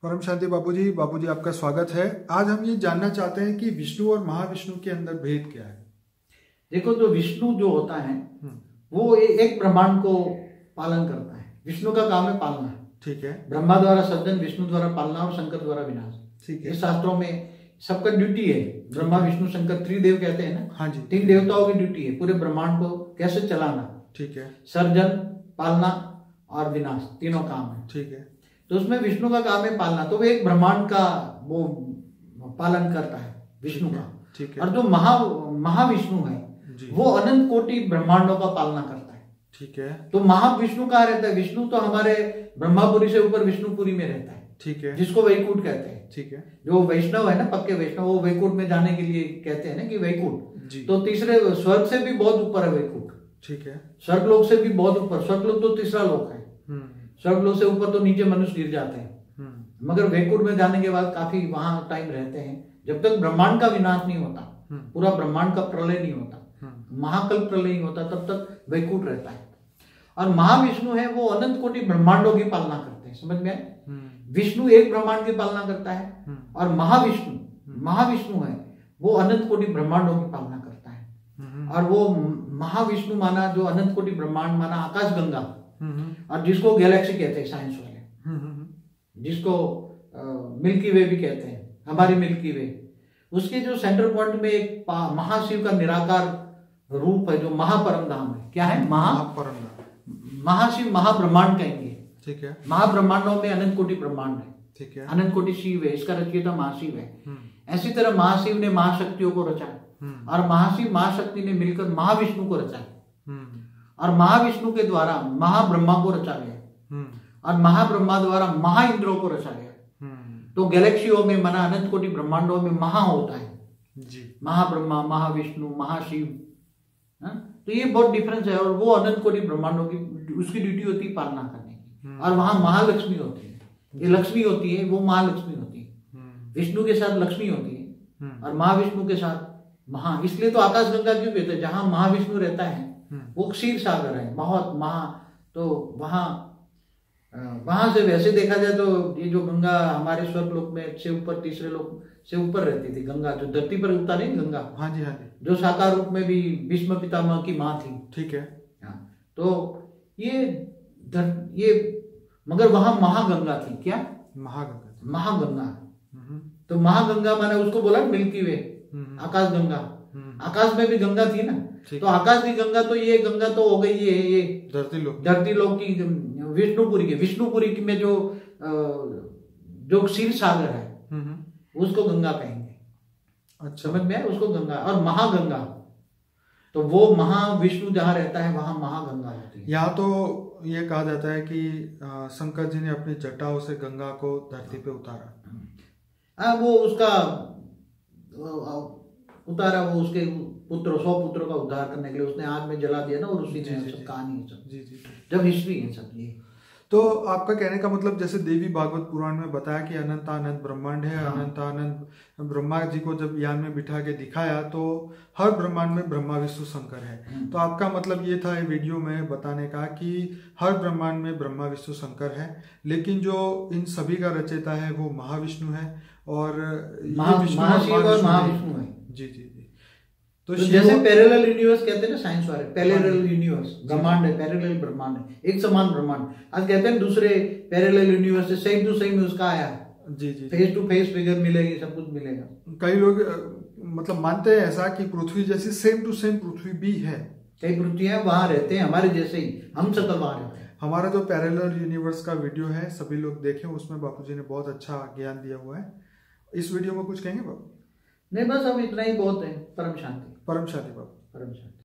परम शांति बापूजी आपका स्वागत है। आज हम ये जानना चाहते हैं कि विष्णु और महाविष्णु के अंदर भेद क्या है। देखो, तो विष्णु जो होता है वो एक ब्रह्मांड को पालन करता है। विष्णु का काम है पालना। ठीक है। ब्रह्मा द्वारा सृजन, विष्णु द्वारा पालना और शंकर द्वारा विनाश। ठीक है। इस शास्त्रों में सबका ड्यूटी है। ब्रह्मा विष्णु शंकर त्रिदेव कहते हैं ना। हाँ जी। 3 देवताओं की ड्यूटी है पूरे ब्रह्मांड को कैसे चलाना। ठीक है। सर्जन, पालना और विनाश, तीनों काम है। ठीक है। तो उसमें विष्णु का काम है पालना, तो वो एक ब्रह्मांड का वो पालन करता है विष्णु का। ठीक है। और जो महाविष्णु है वो अनंत कोटि ब्रह्मांडों का पालना करता है। ठीक है। तो महाविष्णु कहाँ रहता है? विष्णु तो हमारे ब्रह्मापुरी से ऊपर विष्णुपुरी में रहता है। ठीक है। जिसको वैकुंठ कहते हैं। ठीक है। जो वैष्णव है ना, पक्के वैष्णव, वो वैकुंठ में जाने के लिए कहते हैं ना कि वैकुंठ। तो तीसरे स्वर्ग से भी बहुत ऊपर है वैकुंठ। ठीक है। स्वर्गलोक से भी बहुत ऊपर। स्वर्गलोक तो तीसरा लोक है। स्वर्गलोक से ऊपर तो नीचे मनुष्य गिर जाते हैं, मगर वैकुंठ में जाने के बाद काफी वहां टाइम रहते हैं जब तक ब्रह्मांड का विनाश नहीं होता, पूरा ब्रह्मांड का प्रलय नहीं होता, महाकल्प प्रलय नहीं होता, तब तक वैकुंठ रहता है। और महाविष्णु है वो अनंत कोटि ब्रह्मांडों की पालना करते हैं। समझ में आए? विष्णु एक ब्रह्मांड की पालना करता है और महाविष्णु है वो अनंत कोटि ब्रह्मांडों की पालना करता है। और वो महाविष्णु माना, जो अनंत कोटि ब्रह्मांड माना आकाश गंगा, और जिसको गैलेक्सी कहते हैं साइंस वाले, जिसको मिल्की वे भी कहते हैं, हमारी मिल्की वे, उसके जो सेंटर पॉइंट में एक महाशिव का निराकार रूप है जो महापरम धाम है। क्या है? महापरम धाम। महाशिव महाब्रह्मांड कहेंगे। ठीक है। महाब्रह्मांडों में अनंत कोटि ब्रह्मांड है। ठीक है। अनंत कोटि शिव है, इसका रचयिता महाशिव है। ऐसी तरह महाशिव ने महाशक्तियों को रचा और महाशिव महाशक्ति ने मिलकर महाविष्णु को रचा, और महाविष्णु के द्वारा महाब्रह्मा को रचा गया, और महाब्रह्मा द्वारा महाइंद्रों को रचा गया। तो गैलेक्सियों में मना अनंत कोटि ब्रह्मांडों में महा होता है जी, महाब्रह्मा, महाविष्णु, महाशिव। तो ये बहुत डिफरेंस है। और वो अनंत कोटि ब्रह्मांडों की उसकी ड्यूटी होती है पालना करने की। और वहां महालक्ष्मी होती है, ये लक्ष्मी होती है, वो महालक्ष्मी होती है। विष्णु के साथ लक्ष्मी होती है और महाविष्णु के साथ महा, इसलिए तो आकाश गंगा क्यों कहते हैं? जहां महाविष्णु रहता है वो क्षीर सागर है, बहुत महा। तो वहां से वैसे देखा जाए तो ये जो गंगा हमारे स्वर्गलोक में से ऊपर, तीसरे लोक से ऊपर रहती थी गंगा, जो धरती पर उतारी गंगा। हाँ जी, हाँ जी। जो साकार रूप में भी भीष्म पितामह की माँ थी। ठीक है। तो ये मगर वहां महागंगा थी। क्या? महागंगा। तो महागंगा माने उसको बोला मिल्की वे, आकाश गंगा। आकाश में भी गंगा थी ना, तो आकाश की गंगा, तो ये गंगा तो हो गई ये धरती लोक की विष्णुपुरी की में जो क्षीर सागर है उसको गंगा कहेंगे। अच्छा, समझ में? उसको गंगा। और महागंगा, तो वो महाविष्णु जहाँ रहता है वहां महागंगा होती है। यहाँ तो ये कहा जाता है कि शंकर जी ने अपनी जटाओं से गंगा को धरती पे उतारा। वो उसका उतारा, वो उसके 100 पुत्रों का उद्धार करने के लिए उसने आग में जला दिया ना, और उसी में सब कहानी है, सब जब हिस्ट्री है सब ये। तो आपका कहने का मतलब, जैसे देवी भागवत पुराण में बताया कि अनंत अनंत ब्रह्मांड है। हाँ। अनंत अनंत ब्रह्मा जी को जब यान में बिठा के दिखाया तो हर ब्रह्मांड में ब्रह्मा विष्णु शंकर है। तो आपका मतलब ये था वीडियो में बताने का कि हर ब्रह्मांड में ब्रह्मा विष्णु शंकर है, लेकिन जो इन सभी का रचयिता है वो महाविष्णु है और महाविष्णु है। जी जी जी। तो जैसे पैरेलल यूनिवर्स कहते हैं ना साइंस वाले, पैरेलल यूनिवर्स, ब्रह्मांड है, पैरेलल ब्रह्मांड है, एक समान ब्रह्मांड। आज कहते हैं दूसरे पैरेलल यूनिवर्स से सेम टू सेम उसका आया। जी जी। फेस टू फेस फिगर मिलेगी, सब कुछ मिलेगा। कई लोग मतलब मानते हैं ऐसा कि पृथ्वी जैसी सेम टू सेम पृथ्वी भी है। कई पृथ्वियां वहां रहते हैं हमारे जैसे ही, हम सकल वहां रहते हैं। हमारा जो पैरेलल यूनिवर्स का वीडियो है सभी लोग देखें, उसमें बापूजी ने बहुत अच्छा ज्ञान दिया हुआ है। इस वीडियो में कुछ कहेंगे बापू? नहीं, बस अब इतना ही बहुत है। परम शांति बाबू, परम शांति।